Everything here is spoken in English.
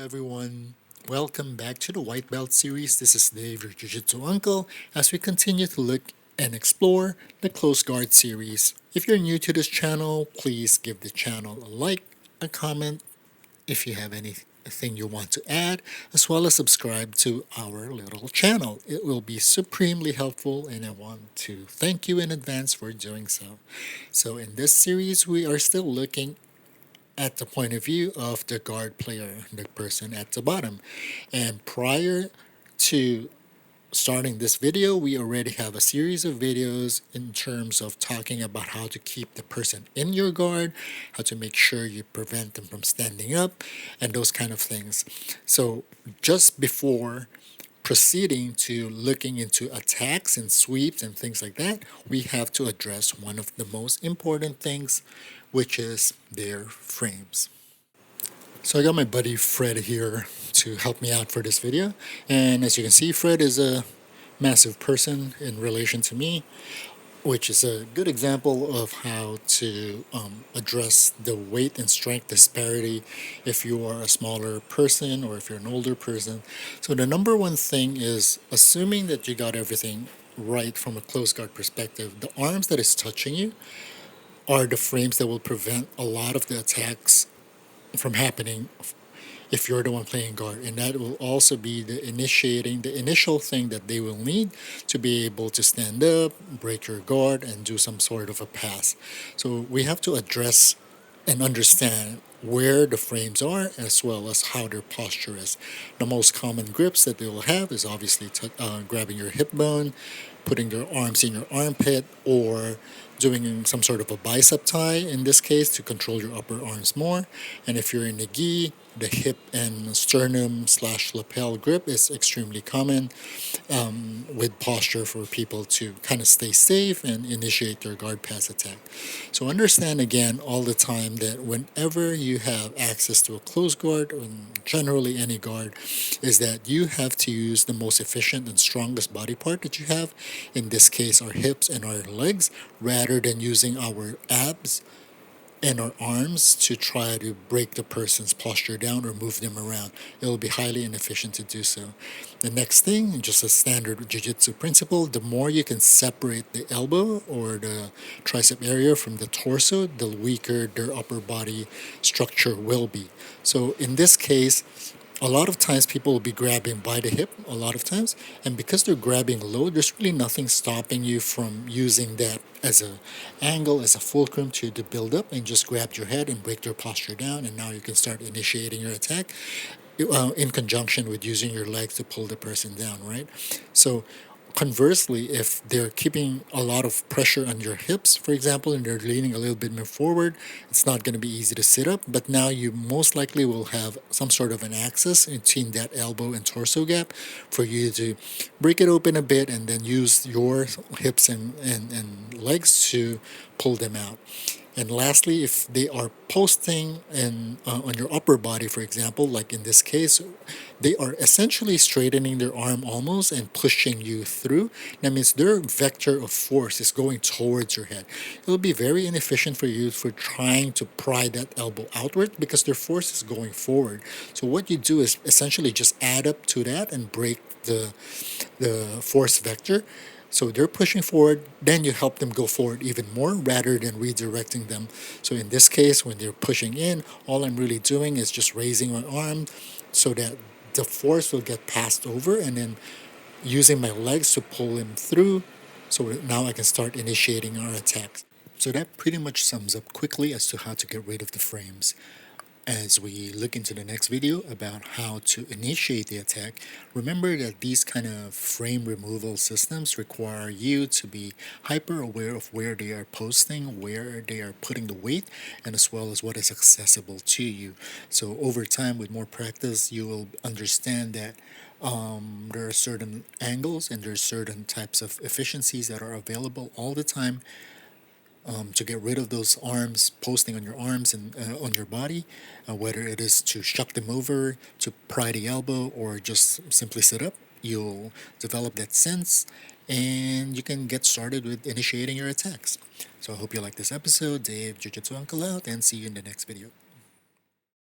everyone. Welcome back to the White Belt series. This is Dave, your Jiu-Jitsu uncle, as we continue to look and explore the Close Guard series. If you're new to this channel, please give the channel a like, a comment if you have anything you want to add, as well as subscribe to our little channel. It will be supremely helpful, and I want to thank you in advance for doing so. So in this series, we are still looking at the point of view of the guard player, the person at the bottom. And prior to starting this video, we already have a series of videos in terms of talking about how to keep the person in your guard, how to make sure you prevent them from standing up, and those kind of things. So just before proceeding to looking into attacks and sweeps and things like that, we have to address one of the most important things, which is their frames. So I got my buddy Fred here to help me out for this video. And as you can see, Fred is a massive person in relation to me, which is a good example of how to address the weight and strength disparity if you are a smaller person or if you're an older person. So the number one thing is assuming that you got everything right from a close guard perspective. The arms that is touching you are the frames that will prevent a lot of the attacks from happening if you're the one playing guard, and that will also be the initial thing that they will need to be able to stand up, break your guard, and do some sort of a pass. So we have to address and understand where the frames are as well as how their posture is. The most common grips that they will have is obviously grabbing your hip bone, putting your arms in your armpit, or doing some sort of a bicep tie in this case to control your upper arms more. And if you're in a gi, the hip and sternum slash lapel grip is extremely common with posture for people to kind of stay safe and initiate their guard pass attack. So understand again all the time that whenever you have access to a close guard, or generally any guard, is that you have to use the most efficient and strongest body part that you have, in this case our hips and our legs, rather than using our abs and our arms to try to break the person's posture down or move them around. It will be highly inefficient to do so. The next thing, just a standard jiu-jitsu principle, the more you can separate the elbow or the tricep area from the torso, the weaker their upper body structure will be. So in this case, a lot of times people will be grabbing by the hip a lot of times, and because they're grabbing low, there's really nothing stopping you from using that as a angle, as a fulcrum to build up and just grab your head and break their posture down, and now you can start initiating your attack in conjunction with using your legs to pull the person down, right? So conversely, if they're keeping a lot of pressure on your hips, for example, and they're leaning a little bit more forward, it's not going to be easy to sit up, but now you most likely will have some sort of an access between that elbow and torso gap for you to break it open a bit and then use your hips and legs to pull them out. And lastly, if they are posting on your upper body, for example, like in this case, they are essentially straightening their arm almost and pushing you through. That means their vector of force is going towards your head. It will be very inefficient for you for trying to pry that elbow outward because their force is going forward. So what you do is essentially just add up to that and break the force vector. So they're pushing forward, then you help them go forward even more rather than redirecting them. So in this case, when they're pushing in, all I'm really doing is just raising my arm so that the force will get passed over, and then using my legs to pull him through so that now I can start initiating our attacks. So that pretty much sums up quickly as to how to get rid of the frames. As we look into the next video about how to initiate the attack, remember that these kind of frame removal systems require you to be hyper aware of where they are posting, where they are putting the weight, and as well as what is accessible to you. So over time, with more practice, you will understand that there are certain angles and there are certain types of efficiencies that are available all the time to get rid of those arms posting on your arms and on your body, whether it is to shuck them over, to pry the elbow, or just simply sit up. You'll develop that sense and you can get started with initiating your attacks. So I hope you like this episode. Dave Jiu-Jitsu Uncle out, and see you in the next video.